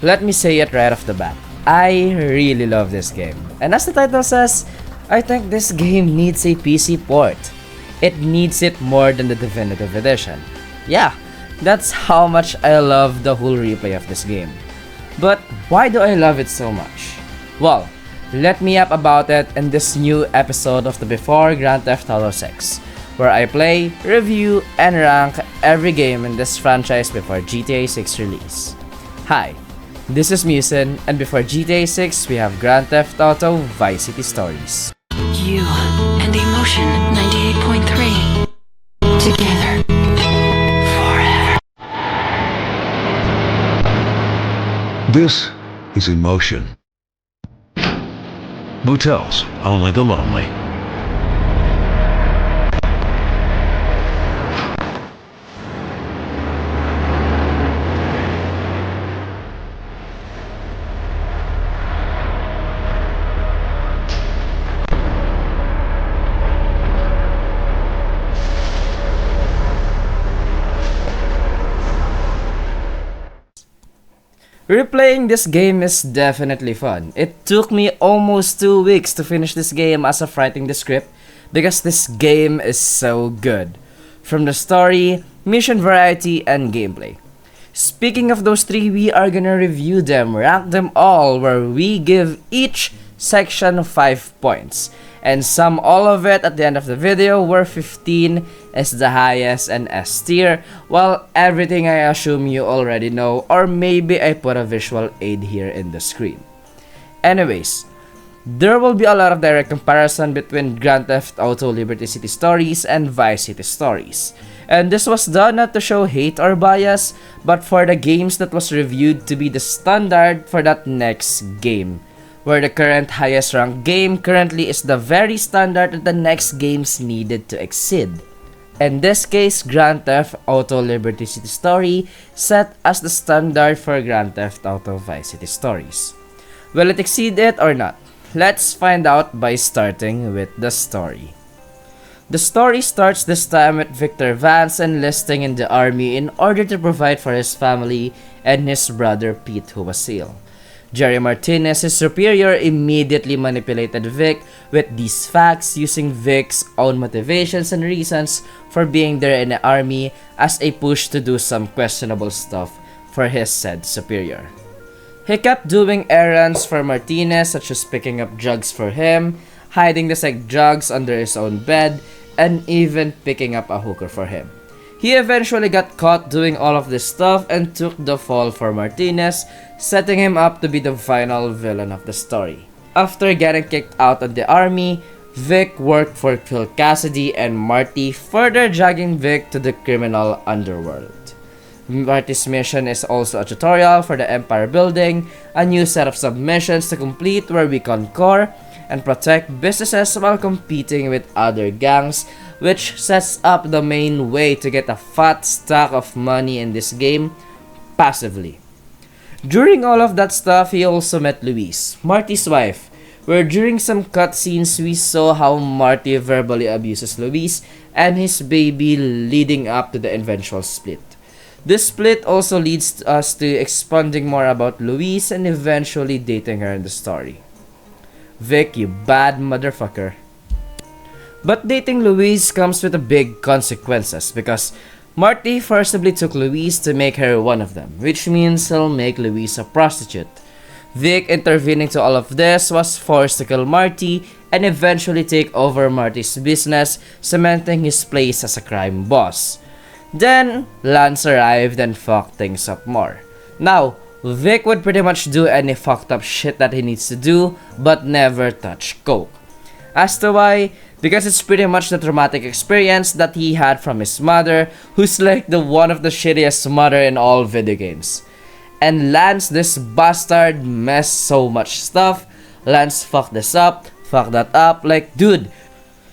let me say it right off the bat. I really love this game. And as the title says, I think this game needs a PC port. It needs it more than the Definitive Edition. Yeah, that's how much I love the whole replay of this game. But why do I love it so much? Well, let me up about it in this new episode of the Before Grand Theft Auto 6, where I play, review, and rank every game in this franchise before GTA 6 release. Hi, this is Musin, and before GTA 6 we have Grand Theft Auto Vice City Stories. You and Emotion 98.3 together forever. This is Emotion. Motels, only the lonely. Replaying this game is definitely fun. It took me almost 2 weeks to finish this game as of writing the script because this game is so good. From the story, mission variety, and gameplay. Speaking of those three, we are gonna review them, rank them all, where we give each section 5 points. And sum all of it at the end of the video, where 15 is the highest and S tier, while everything I assume you already know, or maybe I put a visual aid here in the screen. Anyways, there will be a lot of direct comparison between Grand Theft Auto Liberty City Stories and Vice City Stories. And this was done not to show hate or bias, but for the games that was reviewed to be the standard for that next game, where the current highest ranked game currently is the very standard that the next games needed to exceed. In this case, Grand Theft Auto Liberty City Story set as the standard for Grand Theft Auto Vice City Stories. Will it exceed it or not? Let's find out by starting with the story. The story starts this time with Victor Vance enlisting in the army in order to provide for his family and his brother Pete, who was ill. Jerry Martinez, his superior, immediately manipulated Vic with these facts using Vic's own motivations and reasons for being there in the army as a push to do some questionable stuff for his said superior. He kept doing errands for Martinez, such as picking up drugs for him, hiding the sick drugs under his own bed, and even picking up a hooker for him. He eventually got caught doing all of this stuff and took the fall for Martinez, setting him up to be the final villain of the story. After getting kicked out of the army, Vic worked for Phil Cassidy and Marty, further dragging Vic to the criminal underworld. Marty's mission is also a tutorial for the Empire Building, a new set of submissions to complete where we conquer and protect businesses while competing with other gangs, which sets up the main way to get a fat stack of money in this game passively. During all of that stuff, he also met Louise, Marty's wife, where during some cutscenes we saw how Marty verbally abuses Louise and his baby, leading up to the eventual split. This split also leads us to expanding more about Louise and eventually dating her in the story. Vic, you bad motherfucker. But dating Louise comes with a big consequences because Marty forcibly took Louise to make her one of them, which means he'll make Louise a prostitute. Vic, intervening to all of this, was forced to kill Marty and eventually take over Marty's business, cementing his place as a crime boss. Then, Lance arrived and fucked things up more. Now, Vic would pretty much do any fucked up shit that he needs to do, but never touch coke. As to why? Because it's pretty much the traumatic experience that he had from his mother, who's like the one of the shittiest mother in all video games. And Lance, this bastard, messed so much stuff. Lance fucked this up, fucked that up, like dude,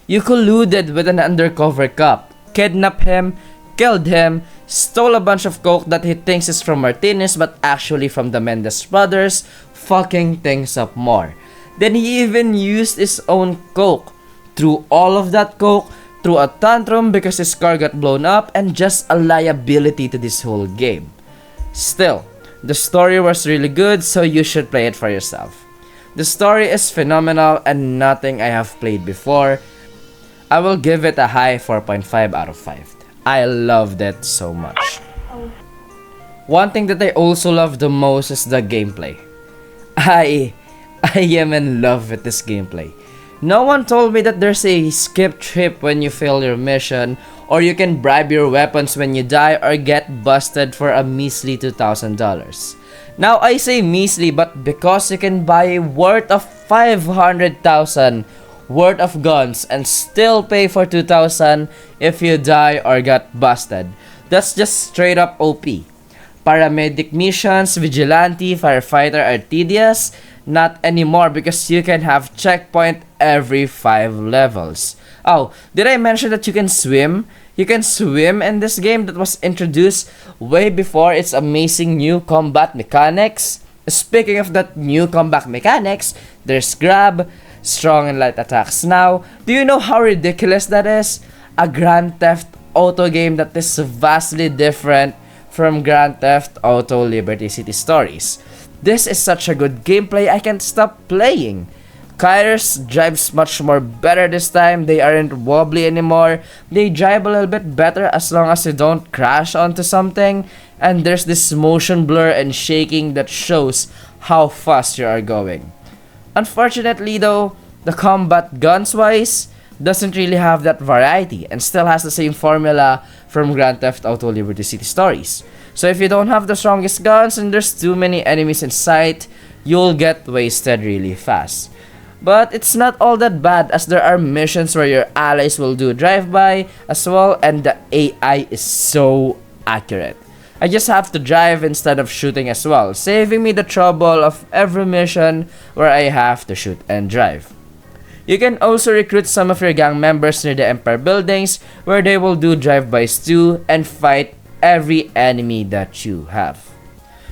you colluded with an undercover cop, kidnapped him, killed him, stole a bunch of coke that he thinks is from Martinez but actually from the Mendes brothers, fucking things up more. Then he even used his own coke. Threw all of that coke, threw a tantrum because his car got blown up, and just a liability to this whole game. Still, The story was really good, so you should play it for yourself. The story is phenomenal and nothing I have played before. I will give it a high 4.5 out of 5. I loved it so much. One thing that I also love the most is the gameplay. I am in love with this gameplay. No one told me that there's a skip trip when you fail your mission, or you can bribe your weapons when you die or get busted for a measly $2,000. Now I say measly, but because you can buy worth of 500,000 worth of guns and still pay for 2,000 if you die or got busted. That's just straight up OP. Paramedic missions, vigilante, firefighter are tedious. Not anymore because you can have checkpoint every 5 levels. Oh, did I mention that you can swim? You can swim in this game that was introduced way before its amazing new combat mechanics. Speaking of that new combat mechanics, there's grab, strong and light attacks now. Do you know how ridiculous that is? A Grand Theft Auto game that is vastly different from Grand Theft Auto Liberty City Stories. This is such a good gameplay, I can't stop playing. Kairos drives much more better this time. They aren't wobbly anymore. They drive a little bit better as long as you don't crash onto something. And there's this motion blur and shaking that shows how fast you are going. Unfortunately though, the combat guns wise doesn't really have that variety and still has the same formula from Grand Theft Auto Liberty City Stories. So if you don't have the strongest guns and there's too many enemies in sight, you'll get wasted really fast. But it's not all that bad as there are missions where your allies will do drive-by as well and the AI is so accurate. I just have to drive instead of shooting as well, saving me the trouble of every mission where I have to shoot and drive. You can also recruit some of your gang members near the Empire buildings where they will do drive-bys too and fight every enemy that you have.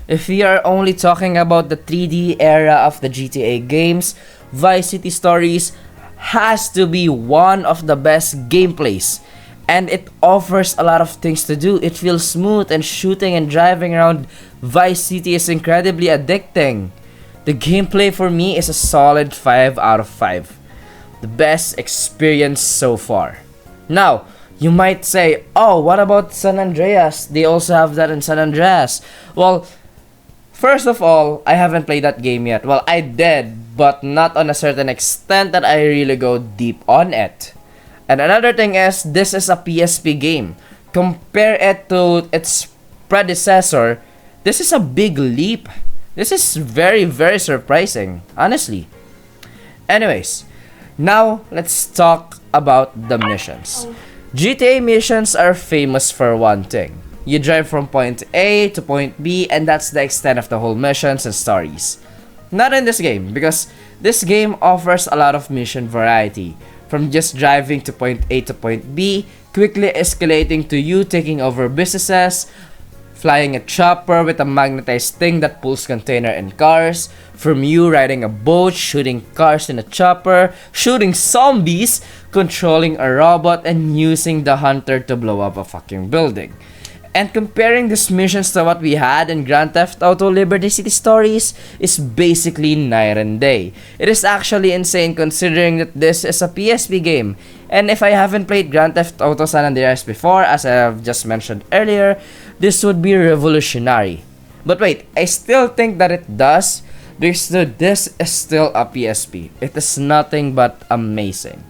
If we are only talking about the 3D era of the GTA games, Vice City Stories has to be one of the best gameplays. And it offers a lot of things to do. It feels smooth and shooting and driving around Vice City is incredibly addicting. The gameplay for me is a solid 5 out of 5. The best experience so far. Now, you might say, oh, what about San Andreas? They also have that in San Andreas. Well, first of all, I haven't played that game yet. Well, I did, but not on a certain extent that I really go deep on it. And another thing is, this is a PSP game. Compare it to its predecessor, this is a big leap. This is very, very surprising, honestly. Anyways, now let's talk about the missions. GTA missions are famous for one thing. You drive from point A to point B and that's the extent of the whole missions and stories. Not in this game, because this game offers a lot of mission variety. From just driving to point A to point B, quickly escalating to you taking over businesses, flying a chopper with a magnetized thing that pulls container and cars, from you riding a boat, shooting cars in a chopper, shooting zombies, controlling a robot, and using the hunter to blow up a fucking building. And comparing these missions to what we had in Grand Theft Auto Liberty City Stories is basically night and day. It is actually insane considering that this is a PSP game. And if I haven't played Grand Theft Auto San Andreas before, as I have just mentioned earlier, this would be revolutionary. But wait, I still think that it does, because this is still a PSP. It is nothing but amazing.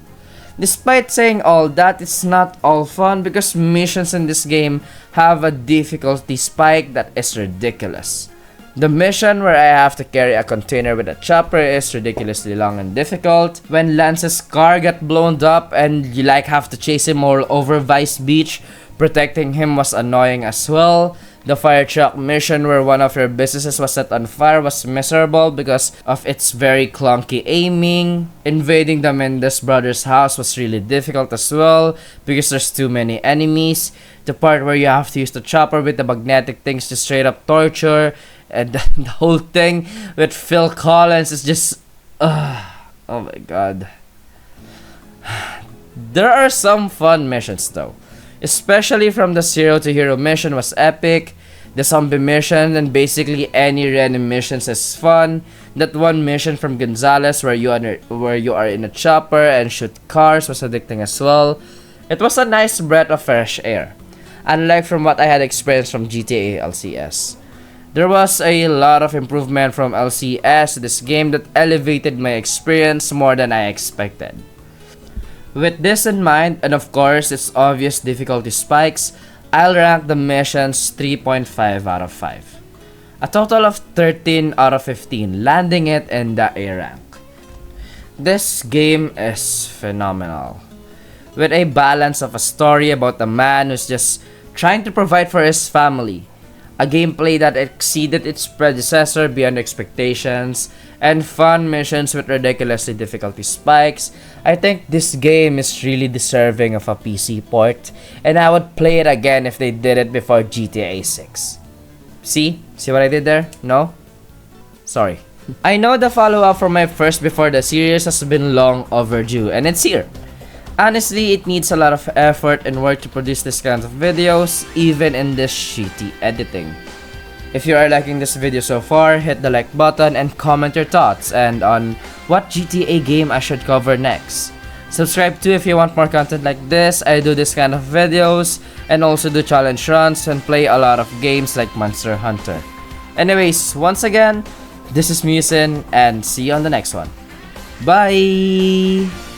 Despite saying all that, it's not all fun because missions in this game have a difficulty spike that is ridiculous. The mission where I have to carry a container with a chopper is ridiculously long and difficult. When Lance's car got blown up and you have to chase him all over Vice Beach, protecting him was annoying as well. The fire truck mission where one of your businesses was set on fire was miserable because of its very clunky aiming. Invading the Mendes brothers' house was really difficult as well because there's too many enemies. The part where you have to use the chopper with the magnetic things to straight up torture. And the whole thing with Phil Collins is just... oh my god. There are some fun missions though. Especially from the Zero to Hero mission was epic. The zombie mission and basically any random missions is fun. That one mission from Gonzales where you are in a chopper and shoot cars was addicting as well. It was a nice breath of fresh air, unlike from what I had experienced from GTA LCS. There was a lot of improvement from LCS to this game that elevated my experience more than I expected. With this in mind, and of course its obvious difficulty spikes, I'll rank the missions 3.5 out of 5. A total of 13 out of 15, landing it in the A rank. This game is phenomenal. With a balance of a story about a man who's just trying to provide for his family, a gameplay that exceeded its predecessor beyond expectations, and fun missions with ridiculously difficulty spikes, I think this game is really deserving of a PC port, and I would play it again if they did it before GTA 6. See what I did there? No? Sorry. I know the follow-up for my first before the series has been long overdue, and it's here. Honestly, it needs a lot of effort and work to produce this kind of videos, even in this shitty editing. If you are liking this video so far, hit the like button and comment your thoughts and on what GTA game I should cover next. Subscribe too if you want more content like this. I do this kind of videos and also do challenge runs and play a lot of games like Monster Hunter. Anyways, once again, this is Musin and see you on the next one. Bye!